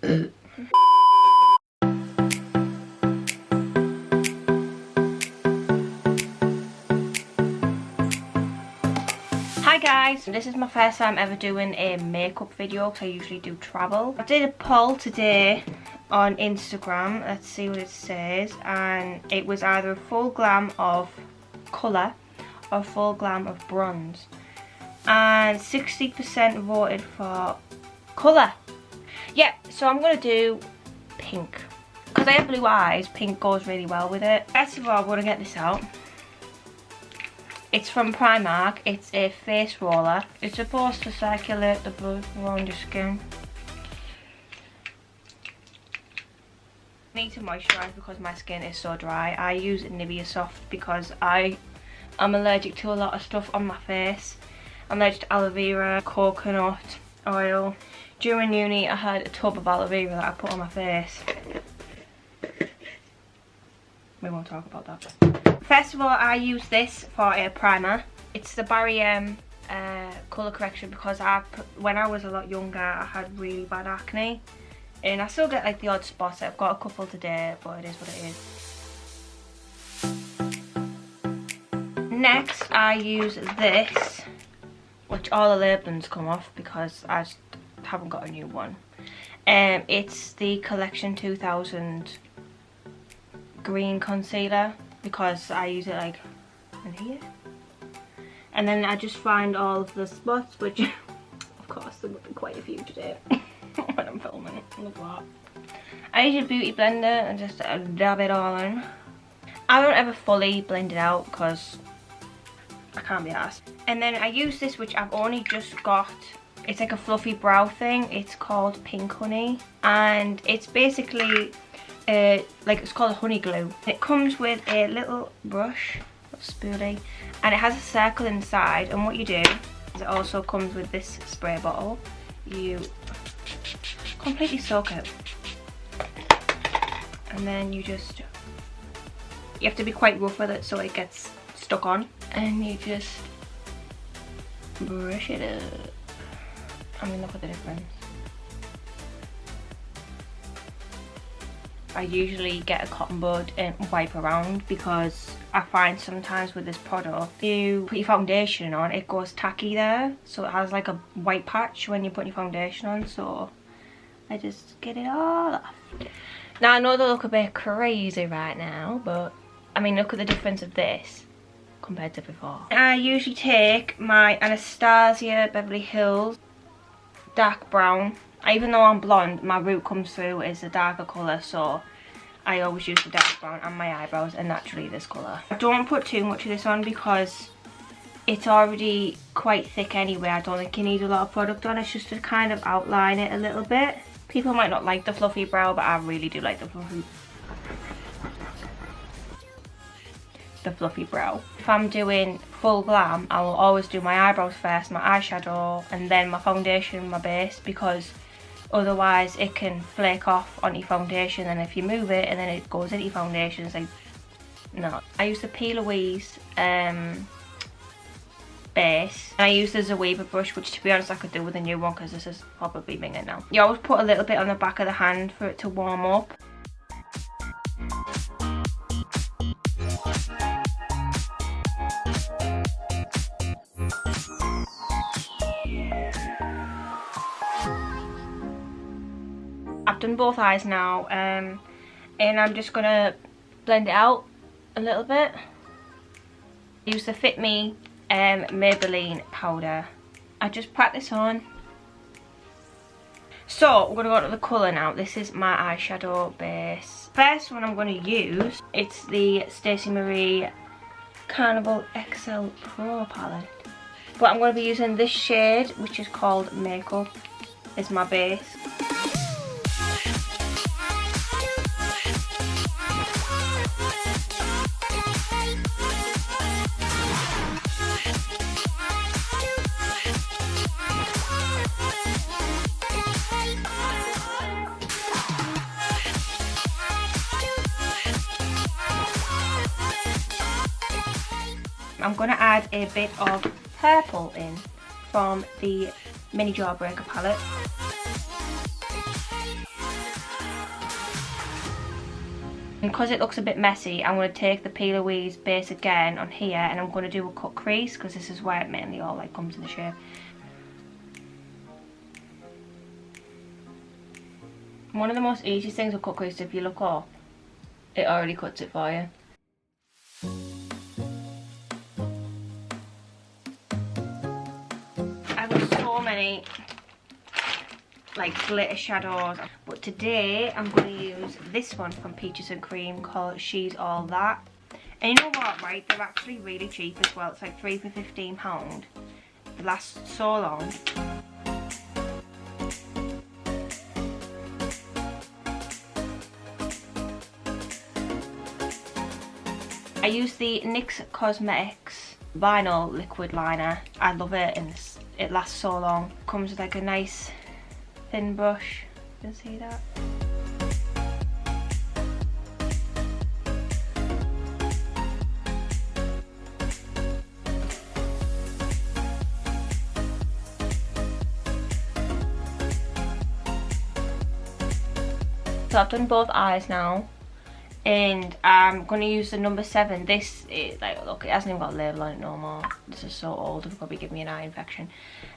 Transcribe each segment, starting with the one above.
Hi guys, this is my first time ever doing a makeup video because I usually do travel. I did a poll today on Instagram, let's see what it says, and it was either a full glam of colour or full glam of bronze, and 60% voted for colour. Yeah, so I'm going to do pink because I have blue eyes. Pink goes really well with it. First of all, I'm going to get this out. It's from Primark. It's a face roller. It's supposed to circulate the blood around your skin. I need to moisturise because my skin is so dry. I use Nivea Soft because I am allergic to a lot of stuff on my face. I'm allergic to aloe vera, coconut oil. During uni I had a tub of aloe vera that I put on my face. We won't talk about that. First of all, I use this for a primer. It's the Barry M colour correction because when I was a lot younger I had really bad acne. And I still get like the odd spots. I've got a couple today, but it is what it is. Next I use this, which all the labelings come off because I just haven't got a new one. It's the Collection 2000 green concealer because I use it like in here, and then I just find all of the spots, which of course there will be quite a few today when I'm filming. Look at that. I use a beauty blender and just dab it all in. I don't ever fully blend it out because I can't be arsed. And then I use this, which I've only just got. It's like a fluffy brow thing. It's called Pink Honey, and it's basically it's called a honey glue. It comes with a little brush, a spoolie, and it has a circle inside, and what you do is it also comes with this spray bottle. You completely soak it, and then you have to be quite rough with it so it gets stuck on, and you just brush it up. I mean, look at the difference. I usually get a cotton bud and wipe around because I find sometimes with this product, you put your foundation on, it goes tacky there, so it has like a white patch when you put your foundation on, so I just get it all off. Now I know they look a bit crazy right now, but I mean, look at the difference of this compared to before. I usually take my Anastasia Beverly Hills dark brown. Even though I'm blonde, my root comes through as a darker colour, so I always use the dark brown, and my eyebrows are naturally this colour. I don't put too much of this on because it's already quite thick anyway. I don't think you need a lot of product on. It's just to kind of outline it a little bit. People might not like the fluffy brow, but I really do like the fluffy brow. If I'm doing full glam, I will always do my eyebrows first, my eyeshadow, and then my foundation, my base, because otherwise it can flake off on your foundation, and if you move it and then it goes into your foundation, it's like, no. I use the P. Louise base, and I use the Zoeva brush, which to be honest I could do with a new one because this is probably bigger now. You always put a little bit on the back of the hand for it to warm up. I've done both eyes now, and I'm just gonna blend it out a little bit. Use the Fit Me Maybelline powder. I just pat this on. So we're gonna go to the colour now. This is my eyeshadow base. First one I'm gonna use, it's the Stacey Marie Carnival XL Pro palette. But I'm gonna be using this shade, which is called Makeup, as my base. I'm going to add a bit of purple in from the Mini Jawbreaker palette. Because it looks a bit messy, I'm going to take the P. Louise base again on here, and I'm going to do a cut crease because this is where it mainly all like comes into shape. One of the most easiest things with cut crease, if you look up, it already cuts it for you. I've got so many like glitter shadows, but today I'm going to use this one from Peaches and Cream called She's All That. And you know what, right, they're actually really cheap as well. It's like 3 for £15. They last so long. I use the NYX Cosmetics vinyl liquid liner. I love it, and it lasts so long. Comes with like a nice thin brush. You can see that. So I've done both eyes now, and I'm going to use the number 7. This is like, look, it hasn't even got a label on it no more. This is so old, it'll probably give me an eye infection.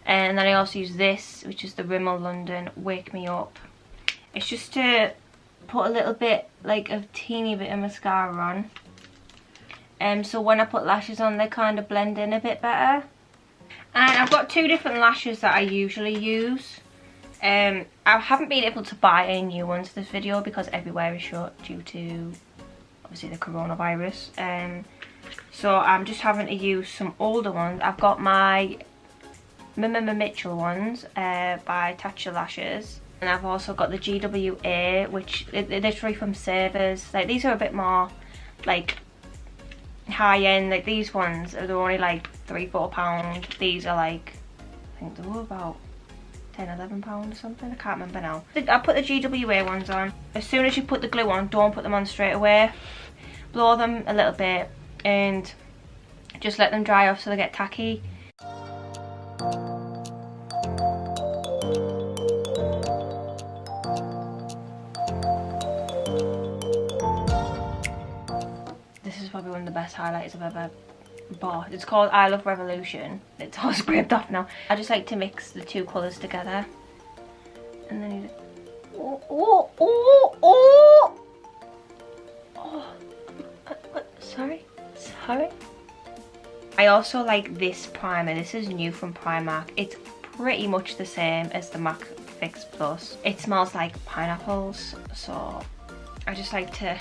And then I also use this, which is the Rimmel London Wake Me Up. It's just to put a little bit, like a teeny bit of mascara on. So when I put lashes on, they kind of blend in a bit better. And I've got 2 different lashes that I usually use. I haven't been able to buy any new ones for this video because everywhere is shut due to obviously the coronavirus. So I'm just having to use some older ones. I've got my Mimima Mitchell ones by Tatcha Lashes, and I've also got the GWA, which they're literally from Savers. Like, these are a bit more like high end. Like, these ones they're only like £3-4. These are like, I think they were about £10-11 or something, I can't remember now. I put the GWA ones on. As soon as you put the glue on, don't put them on straight away. Blow them a little bit and just let them dry off so they get tacky. This is probably one of the best highlighters I've ever bought. It's called I Love Revolution. It's all scraped off now. I just like to mix the 2 colours together, and then you just, sorry. I also like this primer. This is new from Primark. It's pretty much the same as the MAC Fix Plus. It smells like pineapples, so I just like to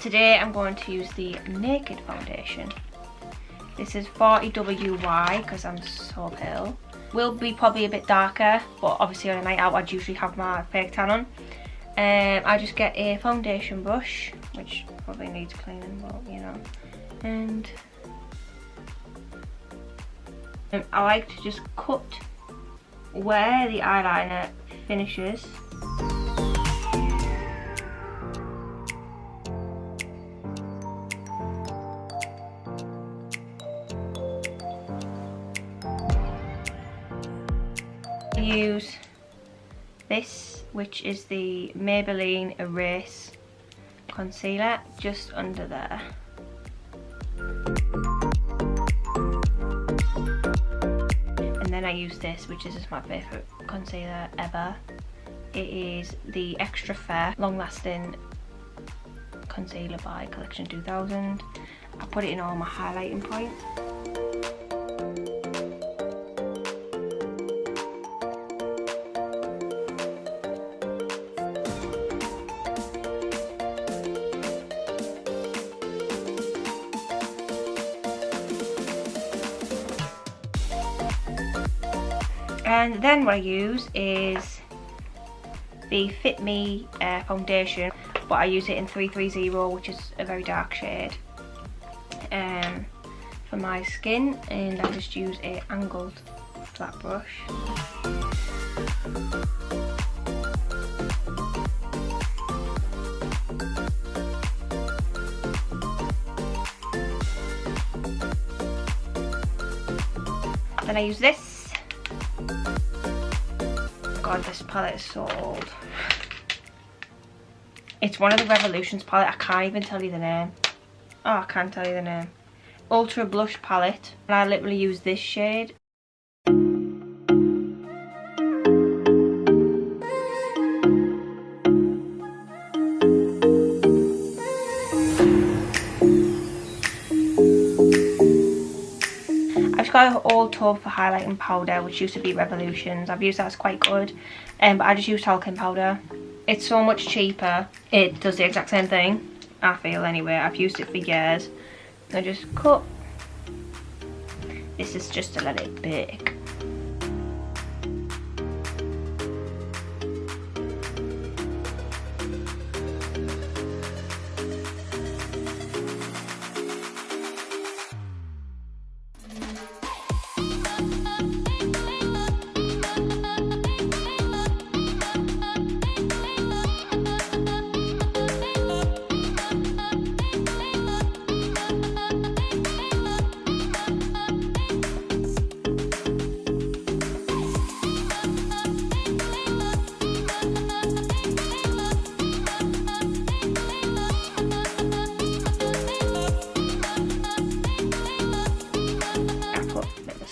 Today I'm going to use the Naked foundation. This is 40WY because I'm so pale. Will be probably a bit darker, but obviously on a night out I'd usually have my fake tan on. I just get a foundation brush, which probably needs cleaning, but you know. And I like to just cut where the eyeliner finishes. Use this, which is the Maybelline Erase concealer, just under there. And then I use this, which is just my favourite concealer ever. It is the Extra Fair Long Lasting Concealer by Collection 2000. I put it in all my highlighting points. And then what I use is the Fit Me foundation, but I use it in 330, which is a very dark shade, for my skin, and I just use a angled flat brush. Then I use this. god, this palette is so old. It's one of the Revolutions palette. I can't even tell you the name. Oh, I can't tell you the name. Ultra Blush palette. And I literally use this shade. I've just got an old tub for highlighting powder, which used to be Revolutions. I've used that, it's quite good. But I just use talcum powder. It's so much cheaper. It does the exact same thing, I feel anyway. I've used it for years. I just cut. This is just to let it bake.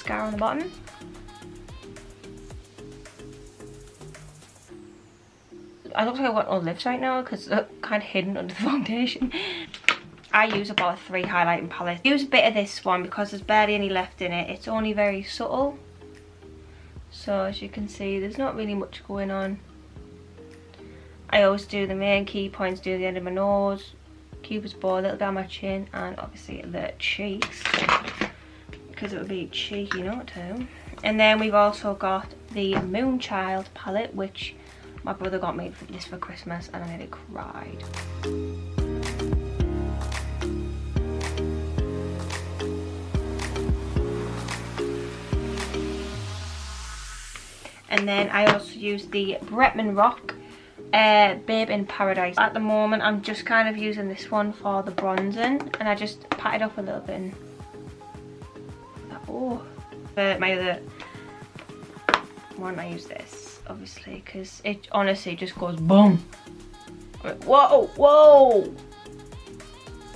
On the bottom. I look like I've got no lips right now because they're kind of hidden under the foundation. I use about 3 highlighting palettes. Use a bit of this one because there's barely any left in it. It's only very subtle. So as you can see, there's not really much going on. I always do the main key points, do the end of my nose, Cupid's bow, a little down my chin, and obviously the cheeks, because it would be cheeky not to. And then we've also got the Moonchild palette, which my brother got me this for Christmas and I nearly cried. And then I also use the Bretman Rock Babe in Paradise. At the moment I'm just kind of using this one for the bronzing, and I just pat it up a little bit and oh, my other one I use this obviously because it honestly just goes boom. Whoa, whoa,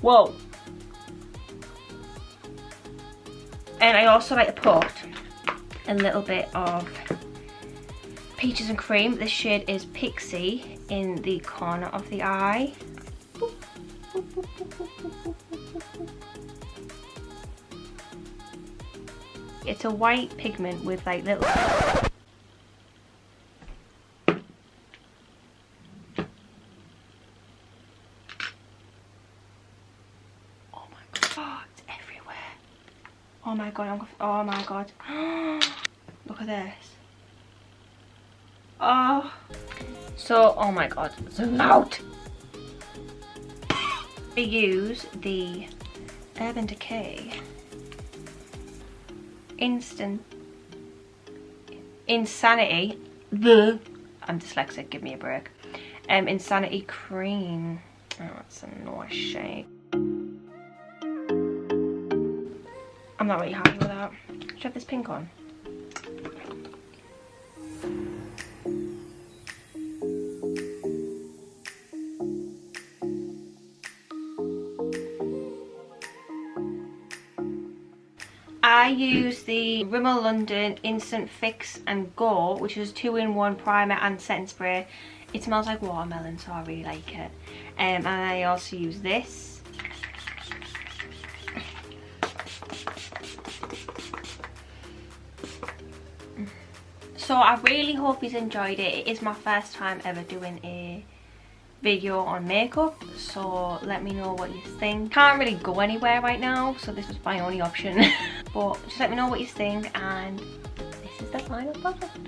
whoa. And I also like to put a little bit of Peaches and Cream. This shade is Pixie in the corner of the eye. It's a white pigment with like little... Oh my god, oh, it's everywhere. Oh my god, oh my god. Look at this. Oh. So, oh my god, zoom out. I use the Urban Decay Insanity. I'm dyslexic, give me a break. Insanity Cream. Oh, that's a nice shade. I'm not really happy with that. Should I have this pink on? I use the Rimmel London Instant Fix and Go, which is 2-in-1 primer and setting spray. It smells like watermelon, so I really like it. And I also use this. So I really hope you've enjoyed it. It is my first time ever doing a video on makeup, so let me know what you think. Can't really go anywhere right now, so this was my only option. But just let me know what you think, and this is the final product.